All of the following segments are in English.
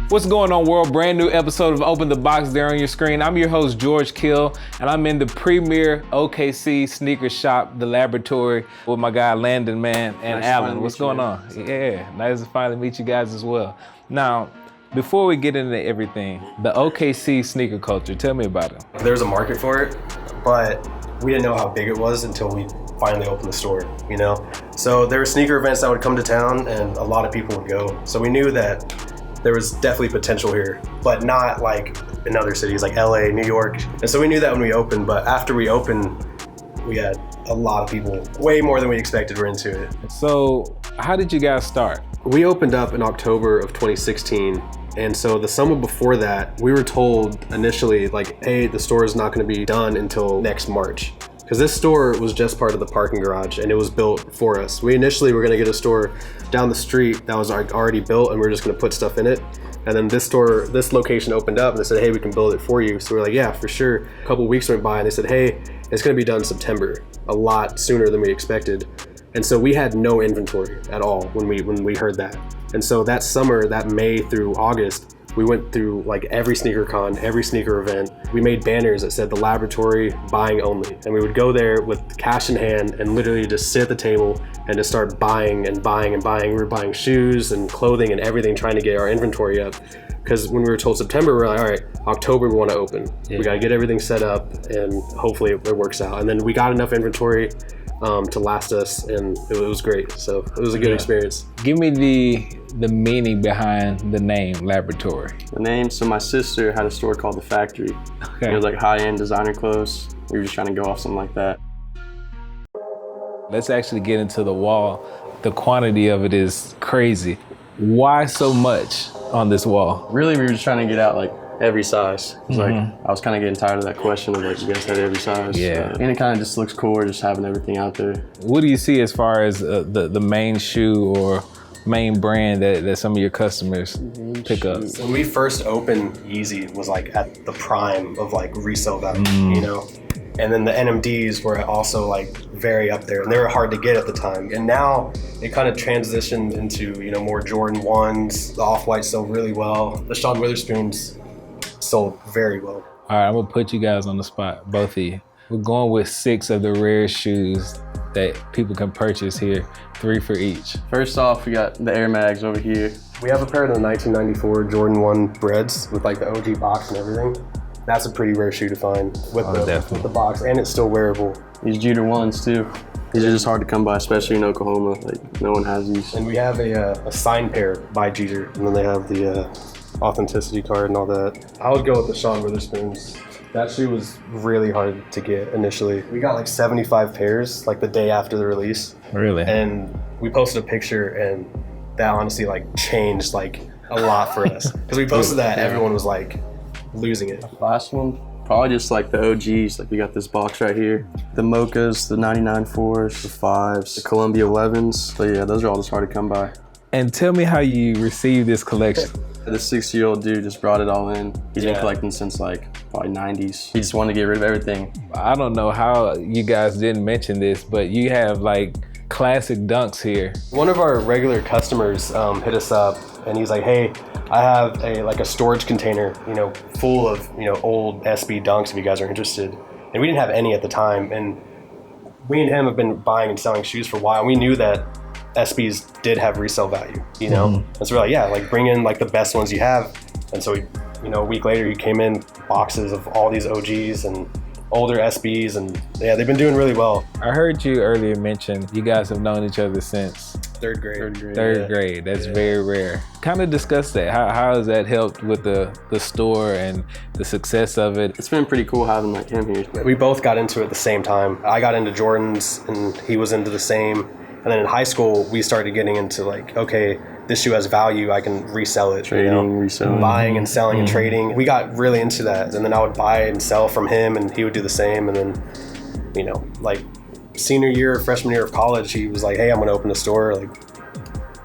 What's going on, world? Brand new episode of Open the Box there on your screen. I'm your host, George Kiel, and I'm in the premier OKC sneaker shop, The Laboratory, with my guy Landon, man, and nice Alan. What's going on? Yeah, nice to finally meet you guys as well. Now, before we get into everything, the OKC sneaker culture, tell me about it. There's a market for it, but we didn't know how big it was until we finally opened the store, you know? So there were sneaker events that would come to town and a lot of people would go. So we knew that there was definitely potential here, but not like in other cities like LA, New York. And so we knew that when we opened, but after we opened, we had a lot of people, way more than we expected were into it. So how did you guys start? We opened up in October of 2016. And so the summer before that, we were told initially like, hey, the store is not gonna be done until next March. Because this store was just part of the parking garage and it was built for us. We initially were gonna get a store down the street that was already built and we were just gonna put stuff in it. And then this location opened up and they said, hey, we can build it for you. So we're like, yeah, for sure. A couple weeks went by and they said, hey, it's gonna be done in September, a lot sooner than we expected. And so we had no inventory at all when we heard that. And so that summer, that May through August, we went through like every sneaker con, every sneaker event. We made banners that said The Laboratory, buying only. And we would go there with cash in hand and literally just sit at the table and just start buying and buying and buying. We were buying shoes and clothing and everything, trying to get our inventory up. Because when we were told September, we were like, all right, October we want to open. Yeah. We got to get everything set up and hopefully it works out. And then we got enough inventory to last us, and it was great. So it was a good experience. Give me the meaning behind the name Laboratory. The name, so my sister had a store called The Factory. Okay. It was like high-end designer clothes. We were just trying to go off something like that. Let's actually get into the wall. The quantity of it is crazy. Why so much on this wall? Really, we were just trying to get out like every size. It's like, I was kind of getting tired of that question of like, you guys had every size. Yeah. And it kind of just looks cooler just having everything out there. What do you see as far as the main shoe or main brand that some of your customers pick up? When we first opened, Yeezy was like at the prime of like resale value, you know? And then the NMDs were also like very up there and they were hard to get at the time. And now it kind of transitioned into, you know, more Jordan 1s, the Off-Whites sold really well. The Sean Witherspoons sold very well. All right, I'm gonna put you guys on the spot, both of you. We're going with 6 of the rarest shoes that people can purchase here, 3 for each. First off, we got the Air Mags over here. We have a pair of the 1994 Jordan 1 Breads with like the OG box and everything. That's a pretty rare shoe to find with the box, and it's still wearable. These Jeter 1s too. These are just hard to come by, especially in Oklahoma. Like, no one has these. And we have a signed pair by Jeter, and then they have the authenticity card and all that. I would go with the Sean Witherspoons. That shoe was really hard to get initially. We got like 75 pairs like the day after the release. Really? And we posted a picture and that honestly like changed like a lot for us. Because we posted that, everyone was like losing it. Last one, probably just like the OGs. Like we got this box right here. The Mochas, the 99 4s, the 5s, the Columbia 11s. So yeah, those are all just hard to come by. And tell me how you received this collection. This 60-year-old dude just brought it all in. He's been collecting since like probably 90s. He just wanted to get rid of everything. I don't know how you guys didn't mention this, but you have like classic dunks here. One of our regular customers hit us up and he's like, hey, I have a storage container, you know, full of, you know, old SB dunks if you guys are interested. And we didn't have any at the time. And we and him have been buying and selling shoes for a while. We knew that SBs did have resale value, you know? And so we're like, yeah, like bring in like the best ones you have. And so we, you know, a week later he came in boxes of all these OGs and older SBs, and yeah, they've been doing really well. I heard you earlier mention you guys have known each other since third grade. Third grade. That's very rare. Kind of discuss that. How has that helped with the store and the success of it? It's been pretty cool having like him here. We both got into it at the same time. I got into Jordans and he was into the same. And then in high school, we started getting into like, okay, this shoe has value, I can resell it. Trading, you know? reselling. Buying and selling and trading. We got really into that. And then I would buy and sell from him and he would do the same. And then, you know, like senior year, freshman year of college, he was like, hey, I'm gonna open a store. Like,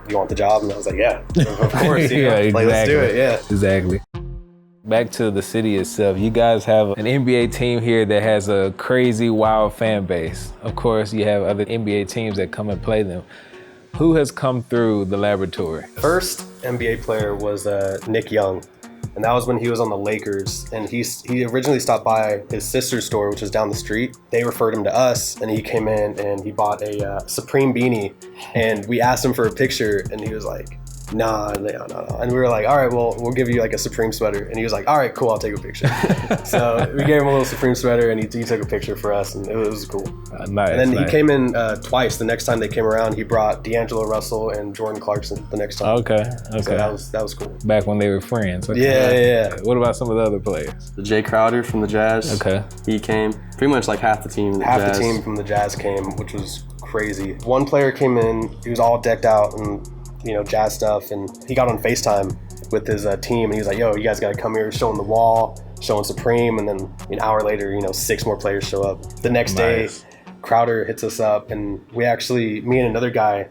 you want the job? And I was like, yeah, of course. Yeah, exactly. Like, let's do it, yeah. Exactly. Back to the city itself, you guys have an NBA team here that has a crazy, wild fan base. Of course, you have other NBA teams that come and play them. Who has come through the laboratory? First NBA player was Nick Young, and that was when he was on the Lakers. And he originally stopped by his sister's store, which was down the street. They referred him to us, and he came in and he bought a Supreme beanie. And we asked him for a picture, and he was like, no. And we were like, all right, well, we'll give you like a Supreme sweater. And he was like, all right, cool, I'll take a picture. So we gave him a little Supreme sweater, and he took a picture for us, and it was cool. Nice. And then he came in twice. The next time they came around, he brought D'Angelo Russell and Jordan Clarkson the next time. Okay. So that was cool. Back when they were friends. Okay. Yeah. What about some of the other players? The Jay Crowder from the Jazz. Okay. He came. Pretty much like half the team. Half the team from the Jazz came, which was crazy. One player came in, he was all decked out and Jazz stuff, and he got on FaceTime with his team, and he was like, yo, you guys gotta come here, showing the wall, showing Supreme, and then an hour later, 6 more players show up. The next day, Crowder hits us up, and me and another guy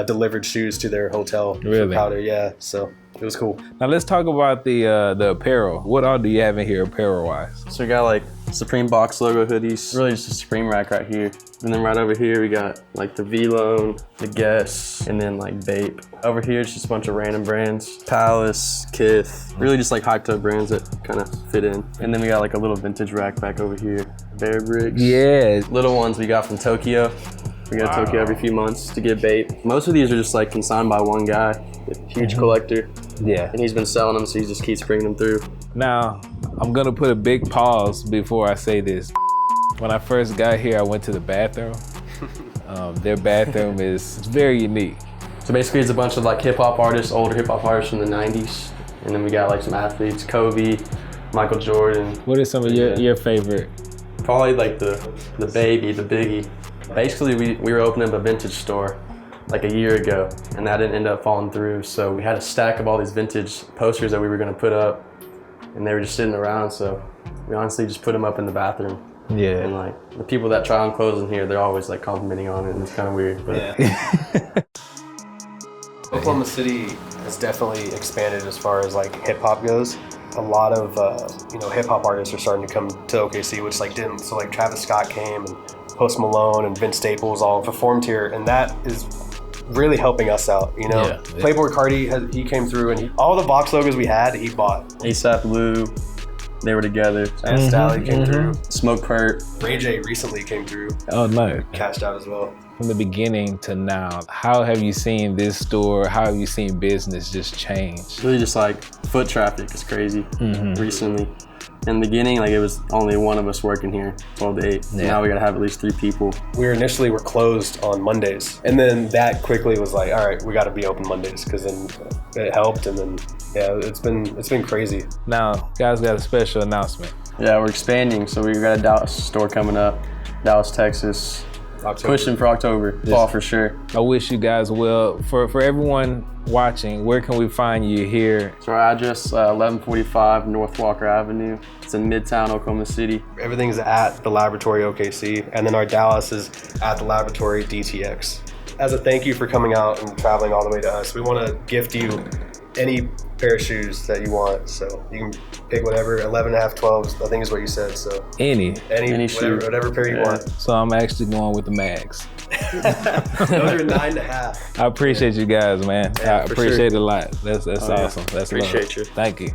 delivered shoes to their hotel for Crowder, yeah, so it was cool. Now let's talk about the apparel. What all do you have in here apparel-wise? So we got like Supreme box logo hoodies, really just a Supreme rack right here. And then right over here we got like the V-Lone, the Guess, and then like Bape. Over here it's just a bunch of random brands. Palace, Kith, really just like hyped up brands that kind of fit in. And then we got like a little vintage rack back over here. Bear Bricks. Yeah. Little ones we got from Tokyo. We got Tokyo every few months to get Bape. Most of these are just like consigned by one guy, a huge collector. Yeah. And he's been selling them, so he just keeps bringing them through. Now, I'm gonna put a big pause before I say this. When I first got here, I went to the bathroom. Their bathroom is very unique. So basically it's a bunch of like hip hop artists, older hip hop artists from the 90s. And then we got like some athletes, Kobe, Michael Jordan. What are some of your favorite? Probably like the Baby, the Biggie. Basically we were opening up a vintage store like a year ago, and that didn't end up falling through. So we had a stack of all these vintage posters that we were gonna put up, and they were just sitting around. So we honestly just put them up in the bathroom. Yeah. And like the people that try on clothes in here, they're always like complimenting on it, and it's kind of weird. But yeah. Oklahoma City has definitely expanded as far as like hip hop goes. A lot of hip hop artists are starting to come to OKC, which like didn't. So like Travis Scott came, and Post Malone and Vince Staples all performed here, and that is really helping us out. Yeah. Playboy Cardi, he came through, and all the box logos we had, he bought. ASAP Lou, they were together. And Stally came through. Smoke Pert. Ray J recently came through. Oh, no. Cashed out as well. From the beginning to now, how have you seen this store, how have you seen business just change? Really just like foot traffic is crazy recently. In the beginning, like it was only one of us working here, 12 to 8. Yeah. Now we gotta have at least 3 people. We initially were closed on Mondays, and then that quickly was like, all right, we gotta be open Mondays, because then it helped, and then it's been crazy. Now, guys got a special announcement. Yeah, we're expanding, so we got a Dallas store coming up, Dallas, Texas. October. Pushing for October, fall for sure. I wish you guys well. For everyone watching, where can we find you here? So our address, 1145 North Walker Avenue. It's in Midtown, Oklahoma City. Everything's at the Laboratory OKC, and then our Dallas is at the Laboratory DTX. As a thank you for coming out and traveling all the way to us, we want to gift you any pair of shoes that you want. So you can pick whatever, 11.5, 12s, I think is what you said. So Any shoe, whatever pair you want. So I'm actually going with the mags. Those are 9.5. I appreciate you guys, man. Yeah, I for appreciate sure. it a lot. That's awesome. That's Appreciate love. you. Thank you.